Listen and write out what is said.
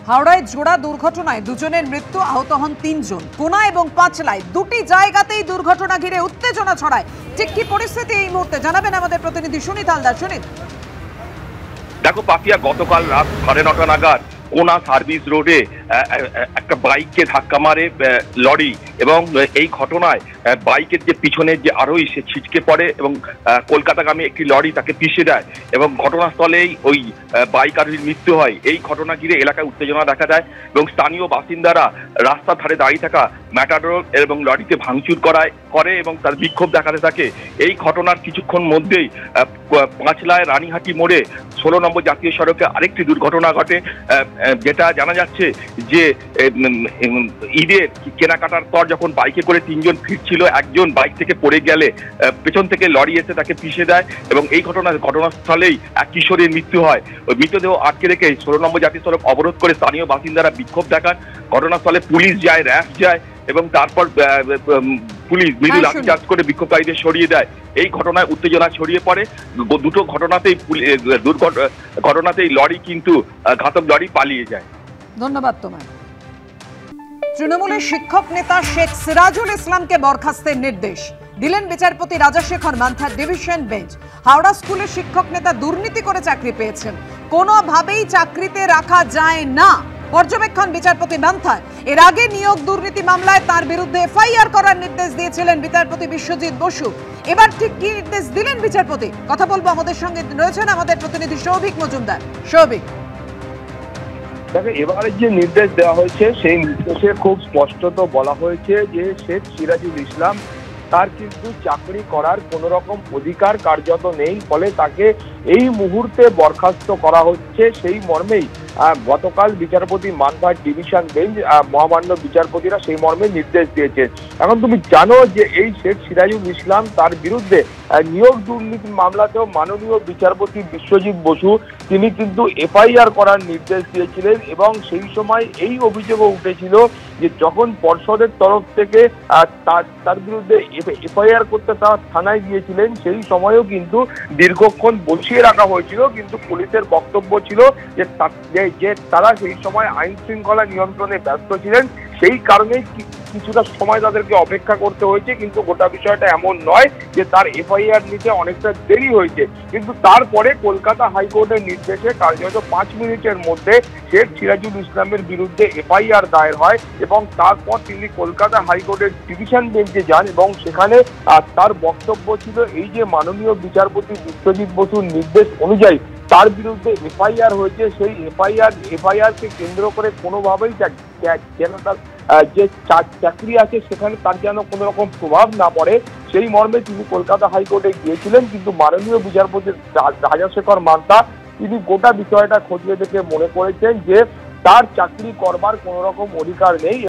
হাওড়ায় জোড়া দুর্ঘটনায় দুজনের মৃত্যু, আহত হন ৩ জন। কোনা এবং পাঁচলায় দুটি জায়গাতেই দুর্ঘটনা ঘিরে উত্তেজনা ছড়ায়। ঠিক কি পরিস্থিতি এই মুহূর্তে জানাবেন আমাদের প্রতিনিধি সুনীত হালদার। সুনীত, দেখো পাপিয়া, গতকাল রাত 9:30 নাগাদ কোনা সার্ভিস রোডে একটা বাইককে ধাক্কা মারে লরি, এবং এই ঘটনায় বাইকের যে পিছনের যে আরোহী সে ছিটকে পড়ে এবং কলকাতাগামী একটি লরি তাকে পিষে দেয় এবং ঘটনাস্থলেই ওই বাইক আরোহীর মৃত্যু হয়। এই ঘটনা ঘিরে এলাকায় উত্তেজনা দেখা যায় এবং স্থানীয় বাসিন্দারা রাস্তার ধারে দাঁড়িয়ে থাকা ম্যাটাডোর এবং লরিতে ভাঙচুর করে এবং তার বিক্ষোভ দেখাতে থাকে। এই ঘটনার কিছুক্ষণ মধ্যেই পাঁচলায় রানীহাটি মোড়ে 16 নম্বর জাতীয় সড়কে আরেকটি দুর্ঘটনা ঘটে, যেটা জানা যাচ্ছে যে ঈদের কেনাকাটার পর যখন বাইকে করে 3 জন ফিরছিল, একজন বাইক থেকে পড়ে গেলে পেছন থেকে লরি এসে তাকে পিষে দেয় এবং এই ঘটনাস্থলেই এক কিশোরীর মৃত্যু হয়। ওই মৃতদেহ আটকে রেখে 16 নম্বর জাতীয় সড়ক অবরোধ করে স্থানীয় বাসিন্দারা বিক্ষোভ দেখান। ঘটনাস্থলে পুলিশ যায়, র্যাব যায় এবং তারপর পুলিশ মৃদু লাঠিচার্জ করে বিক্ষোভকারীদের সরিয়ে দেয়। এই ঘটনায় উত্তেজনা ছড়িয়ে পড়ে। দুটো ঘটনাতেই লরি কিন্তু ঘাতক লরি পালিয়ে যায়। ধন্যবাদ তোমায়। তৃণমূলের শিক্ষক নেতা শেখ সিরাজুল ইসলামকে বরখাস্তের নির্দেশ দিলেন বিচারপতি রাজাশেখর মান্থার ডিভিশন বেঞ্চ। হাওড়া স্কুলের শিক্ষক নেতা দুর্নীতি করে চাকরি পেয়েছেন, কোনোভাবেই চাকরিতে রাখা যায় না পর্যবেক্ষণ বিচারপতি মান্থার। এর আগে নিয়োগ দুর্নীতি মামলায় তার বিরুদ্ধে এফআইআর করার নির্দেশ দিয়েছিলেন বিচারপতি বিশ্বজিৎ বসু। এবার ঠিক কি নির্দেশ দিলেন বিচারপতি, কথা বলবো। আমাদের সঙ্গে রয়েছেন আমাদের প্রতিনিধি সৌভিক মজুমদার। সৌভিক, দেখো, এবারে যে নির্দেশ দেওয়া হয়েছে সেই নির্দেশে খুব স্পষ্টত বলা হয়েছে যে শেখ সিরাজুল ইসলাম তার কিন্তু চাকরি করার কোন রকম অধিকার কার্যত নেই, ফলে তাকে এই মুহূর্তে বরখাস্ত করা হচ্ছে। সেই মর্মেই গতকাল বিচারপতি মান্থার ডিভিশন বেঞ্চ মহামান্য বিচারপতিরা সেই মর্মে নির্দেশ দিয়েছে। এখন তুমি জানো যে এই শেখ সিরাজুল ইসলাম তার বিরুদ্ধে নিয়োগ দুর্নীতি মামলাতেও মাননীয় বিচারপতি বিশ্বজিৎ বসু তিনি কিন্তু এফআইআর করার নির্দেশ দিয়েছিলেন এবং সেই সময় এই অভিযোগও উঠেছিল যে যখন পর্ষদের তরফ থেকে তার বিরুদ্ধে এফআইআর করতে তারা থানায় গিয়েছিলেন, সেই সময়ও কিন্তু দীর্ঘক্ষণ বসিয়ে রাখা হয়েছিল, কিন্তু পুলিশের বক্তব্য ছিল যে তারা সেই সময় আইন শৃঙ্খলা নিয়ন্ত্রণে ব্যস্ত ছিলেন, সেই কারণেই কিছুটা সময় তাদেরকে অপেক্ষা করতে হয়েছে। কিন্তু গোটা বিষয়টা এমন নয় যে তার এফআইআর নিতে অনেকটা দেরি হয়েছে, কিন্তু তারপরে কলকাতা হাইকোর্টের নির্দেশে কার্যত 5 মিনিটের মধ্যে শেখ সিরাজুল ইসলামের বিরুদ্ধে এফআইআর দায়ের হয় এবং তারপর তিনি কলকাতা হাইকোর্টের ডিভিশন বেঞ্চে যান এবং সেখানে তার বক্তব্য ছিল এই যে মাননীয় বিচারপতি বিশ্বজিৎ বসুর নির্দেশ অনুযায়ী তার বিরুদ্ধে এফআইআর হয়েছে, সেই এফআইআরকে কেন্দ্র করে কোনোভাবেই যেন তার যে চাকরি আছে সেখানে তার যেন কোনো রকম প্রভাব না পড়ে, সেই মর্মে তিনি কলকাতা হাইকোর্টে গিয়েছিলেন। কিন্তু মাননীয় বিচারপতি রাজাশেখর মান্থা তিনি গোটা বিষয়টা খতিয়ে দেখে মনে করেছেন যে তার চাকরি করবার কোনো রকম অধিকার নেই।